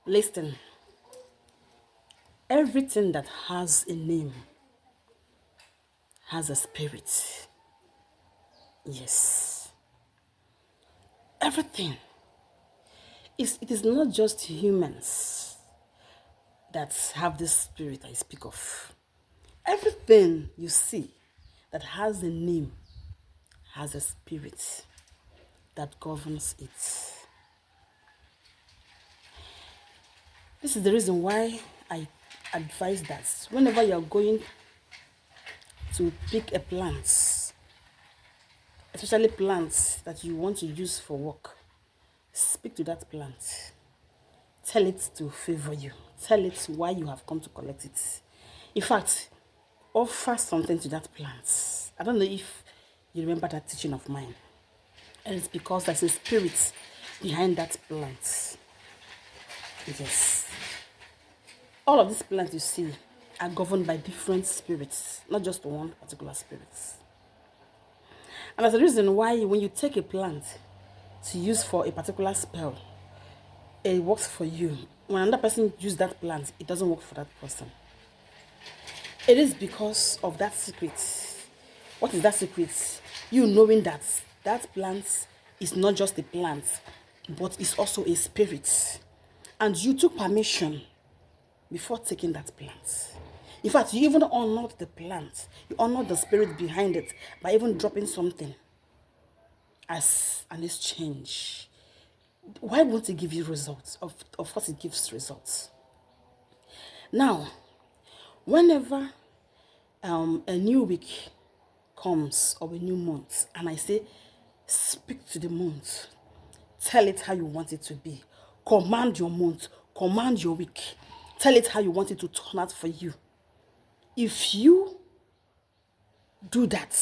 Listen, everything that has a name has a spirit. Yes. Everything. It is not just humans that have this spirit I speak of. Everything you see that has a name has a spirit that governs it. This is the reason why I advise that whenever you're going to pick a plant, especially plants that you want to use for work, speak to that plant. Tell it to favor you. Tell it why you have come to collect it. In fact, offer something to that plant. I don't know if you remember that teaching of mine. And it's because there's a spirit behind that plant. Yes. All of these plants you see are governed by different spirits, not just one particular spirit. And that's the reason why when you take a plant to use for a particular spell, it works for you. When another person uses that plant, it doesn't work for that person. It is because of that secret. What is that secret? You knowing that that plant is not just a plant, but it's also a spirit. And you took permission before taking that plant. In fact, you even honored the plant. You honored the spirit behind it by even dropping something as an exchange. Why won't it give you results? Of course, it gives results. Now, whenever a new week comes or a new month, and I say, speak to the month, tell it how you want it to be, command your month, command your week, tell it how you want it to turn out for you. If you do that,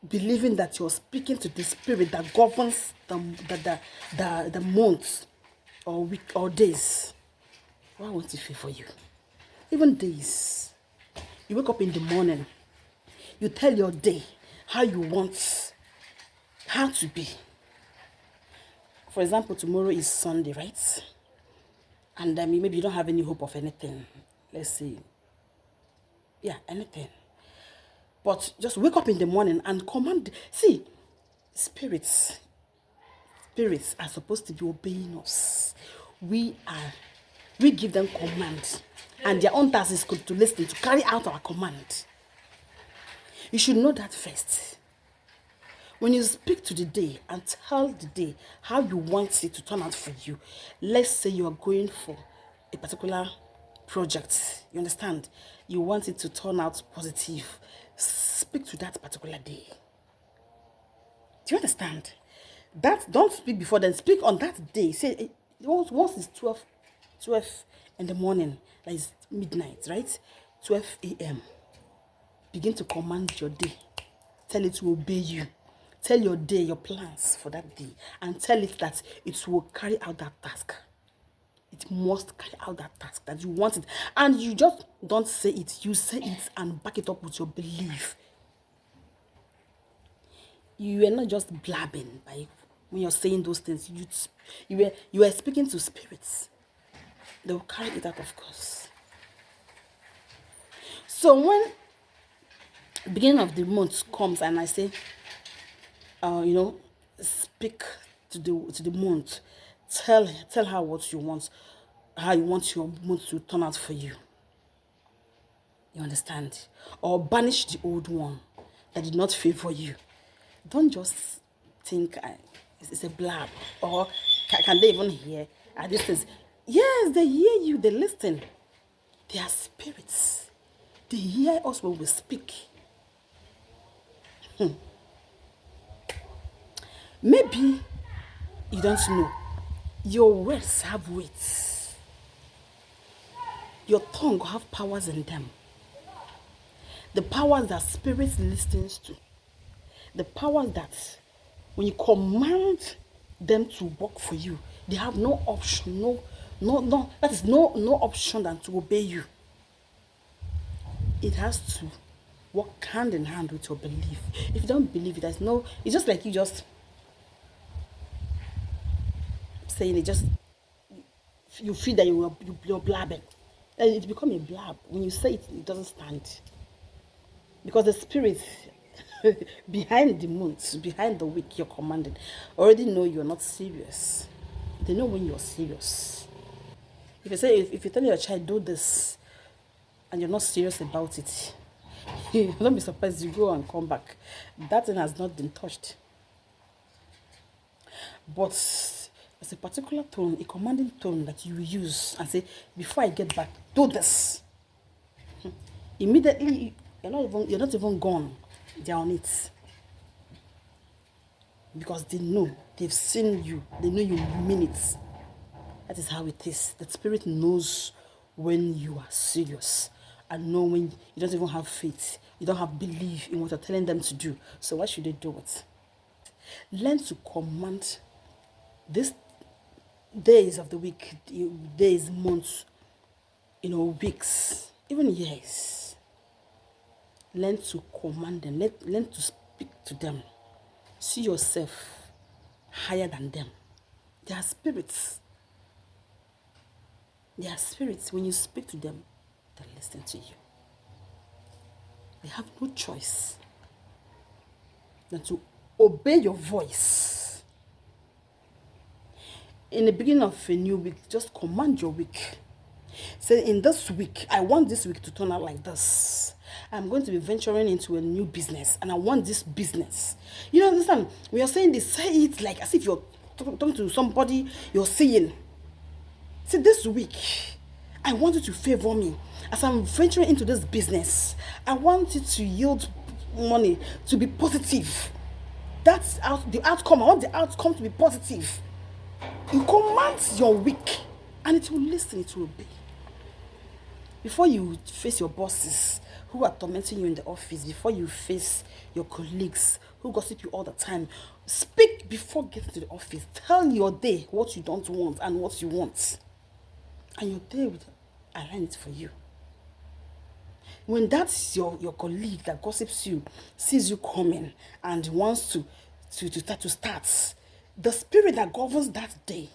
believing that you're speaking to the spirit that governs the months or week or days, why won't it favor you? Even days. You wake up in the morning, you tell your day how you want how to be. For example, tomorrow is Sunday, right? And maybe you don't have any hope of anything. Let's see. Yeah, anything. But just wake up in the morning and command. See, spirits are supposed to be obeying us. We give them command. And their own task is to listen, to carry out our command. You should know that first. When you speak to the day and tell the day how you want it to turn out for you, let's say you are going for a particular project, you understand? You want it to turn out positive. Speak to that particular day. Do you understand? That don't speak before then. Speak on that day. Say once it's 12 in the morning, that is midnight, right? 12 a.m. Begin to command your day. Tell it to obey you. Tell your day, your plans for that day, and tell it that it will carry out that task. It must carry out that task that you want it. And you just don't say it. You say it and back it up with your belief. You are not just blabbing when you're saying those things. You are speaking to spirits. They will carry it out, of course. So when the beginning of the month comes and I say, speak to the month, tell her what you want, how you want your month to turn out for you. You understand? Or banish the old one that did not favor you. Don't just think it's a blab, or can they even hear? This is, yes, they hear you, they listen. They are spirits. They hear us when we speak. Maybe you don't know. Your words have weight. Your tongue have powers in them. The powers that spirits listens to. The powers that when you command them to work for you, they have no option, that is no option than to obey you. It has to work hand in hand with your belief. If you don't believe it, it's just like you just saying it, just you feel that you're blabbing. And it become a blab. When you say it, it doesn't stand. Because the spirit behind the months, behind the week you're commanded, already know you're not serious. They know when you're serious. If you tell your child do this and you're not serious about it, don't be surprised you go and come back. That thing has not been touched. But there's a particular tone, a commanding tone that you use and say, before I get back, do this. Immediately, you're not even gone. They're on it. Because they know, they've seen you, they know you mean it. That is how it is. The spirit knows when you are serious and know when you don't even have faith. You don't have belief in what you're telling them to do. So why should they do it? Learn to command these days of the week, days, months, weeks, even years. Learn to command them. Learn to speak to them. See yourself higher than them. They are spirits. They are spirits. When you speak to them, they listen to you. They have no choice than to obey your voice. In the beginning of a new week, just command your week. Say, in this week, I want this week to turn out like this. I'm going to be venturing into a new business, and I want this business. You understand? When you're saying this, say it like as if you're talking to somebody you're seeing. Say, this week, I want you to favor me. As I'm venturing into this business, I want it to yield money, to be positive. That's the outcome. I want the outcome to be positive. You command your week, and it will listen, it will obey. Before you face your bosses who are tormenting you in the office, before you face your colleagues who gossip you all the time, speak before getting to the office. Tell your day what you don't want and what you want. And your day will align it for you. When that's your colleague that gossips you, sees you coming and wants to start, the spirit that governs that day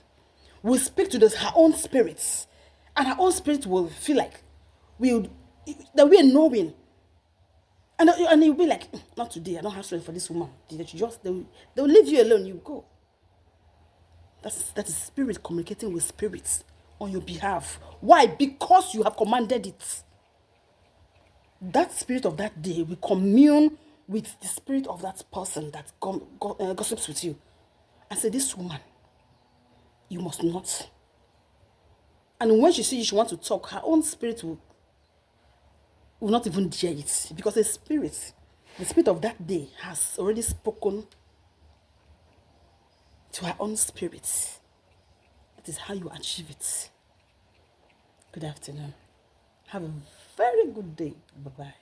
will speak to her own spirits. And her own spirit will feel like that we are knowing. And you'll be like, not today, I don't have strength for this woman. They'll leave you alone, you go. That is spirit communicating with spirits on your behalf. Why? Because you have commanded it. That spirit of that day will commune with the spirit of that person that gossips with you. And say, this woman, you must not. And when she sees she wants to talk, her own spirit will not even dare it. Because the spirit of that day has already spoken to her own spirit. That is how you achieve it. Good afternoon. Have a very good day. Bye-bye.